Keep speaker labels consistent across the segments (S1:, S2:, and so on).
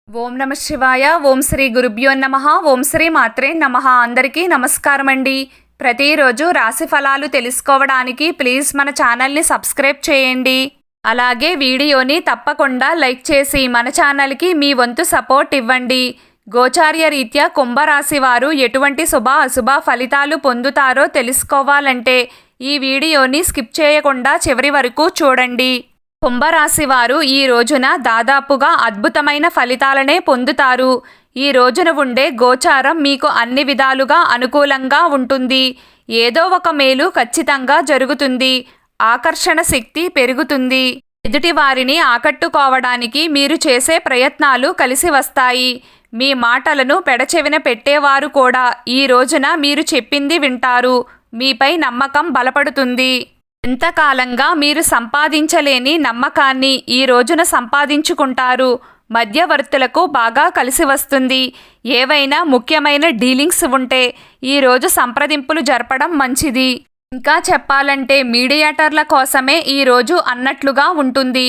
S1: ఓం నమ శివాయ. ఓం శ్రీ గురుభ్యో నమః. ఓం శ్రీ మాత్రే నమః. అందరికీ నమస్కారం అండి. ప్రతిరోజు రాశి ఫలాలు తెలుసుకోవడానికి ప్లీజ్ మన ఛానల్ని సబ్స్క్రైబ్ చేయండి. అలాగే వీడియోని తప్పకుండా లైక్ చేసి మన ఛానల్కి మీ వంతు సపోర్ట్ ఇవ్వండి. గోచార్య రీత్యా కుంభరాశి వారు ఎటువంటి శుభ అశుభ ఫలితాలు పొందుతారో తెలుసుకోవాలంటే ఈ వీడియోని స్కిప్ చేయకుండా చివరి వరకు చూడండి. కుంభరాశి వారు ఈ రోజున దాదాపుగా అద్భుతమైన ఫలితాలనే పొందుతారు. ఈ రోజున ఉండే గోచారం మీకు అన్ని విధాలుగా అనుకూలంగా ఉంటుంది. ఏదో ఒక మేలు ఖచ్చితంగా జరుగుతుంది. ఆకర్షణ శక్తి పెరుగుతుంది. ఎదుటి వారిని ఆకట్టుకోవడానికి మీరు చేసే ప్రయత్నాలు కలిసి వస్తాయి. మీ మాటలను పెడచెవిన పెట్టేవారు కూడా ఈ రోజున మీరు చెప్పింది వింటారు. మీపై నమ్మకం బలపడుతుంది. ఎంతకాలంగా మీరు సంపాదించలేని నమ్మకాన్ని ఈ రోజున సంపాదించుకుంటారు. మధ్యవర్తులకు బాగా కలిసి వస్తుంది. ఏవైనా ముఖ్యమైన డీలింగ్స్ ఉంటే ఈరోజు సంప్రదింపులు జరపడం మంచిది. ఇంకా చెప్పాలంటే మీడియేటర్ల కోసమే ఈరోజు అన్నట్లుగా ఉంటుంది.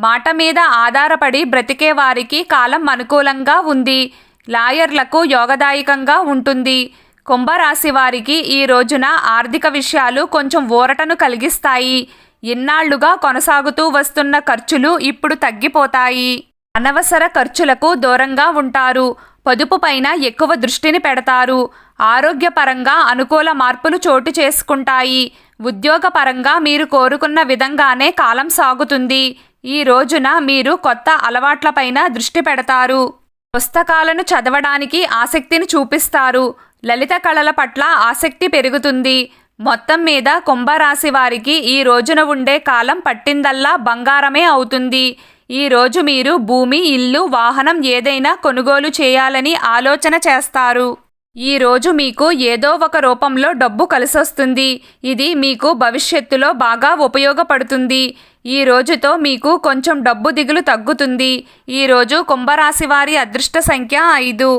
S1: మాట మీద ఆధారపడి బ్రతికే వారికి కాలం అనుకూలంగా ఉంది. లాయర్లకు యోగదాయకంగా ఉంటుంది. కుంభరాశి వారికి ఈ రోజున ఆర్థిక విషయాలు కొంచెం ఊరటను కలిగిస్తాయి. ఇన్నాళ్లుగా కొనసాగుతూ వస్తున్న ఖర్చులు ఇప్పుడు తగ్గిపోతాయి. అనవసర ఖర్చులకు దూరంగా ఉంటారు. పొదుపు పైన ఎక్కువ దృష్టిని పెడతారు. ఆరోగ్యపరంగా అనుకూల మార్పులు చోటు చేసుకుంటాయి. ఉద్యోగపరంగా మీరు కోరుకున్న విధంగానే కాలం సాగుతుంది. ఈ రోజున మీరు కొత్త అలవాట్లపైన దృష్టి పెడతారు. పుస్తకాలను చదవడానికి ఆసక్తిని చూపిస్తారు. లలిత కళల పట్ల ఆసక్తి పెరుగుతుంది. మొత్తం మీద కుంభరాశి వారికి ఈ రోజున ఉండే కాలం పట్టిందల్లా బంగారమే అవుతుంది. ఈ రోజు మీరు భూమి, ఇల్లు, వాహనం ఏదైనా కొనుగోలు చేయాలని ఆలోచన చేస్తారు. ఈ రోజు మీకు ఏదో ఒక రూపంలో డబ్బు కలిసొస్తుంది. ఇది మీకు భవిష్యత్తులో బాగా ఉపయోగపడుతుంది. ఈ రోజుతో మీకు కొంచెం డబ్బు దిగులు తగ్గుతుంది. ఈ రోజు కుంభరాశి వారి అదృష్ట సంఖ్య 5.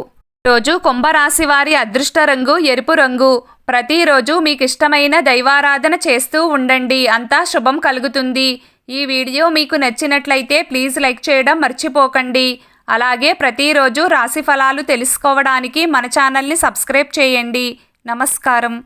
S1: రోజు కుంభరాశి వారి అదృష్ట రంగు ఎరుపు రంగు. ప్రతిరోజు మీకు ఇష్టమైన దైవారాధన చేస్తూ ఉండండి. అంతా శుభం కలుగుతుంది. ఈ వీడియో మీకు నచ్చినట్లయితే ప్లీజ్ లైక్ చేయడం మర్చిపోకండి. అలాగే ప్రతిరోజు రాశి ఫలాలు తెలుసుకోవడానికి మన ఛానల్ని సబ్స్క్రైబ్ చేయండి. నమస్కారం.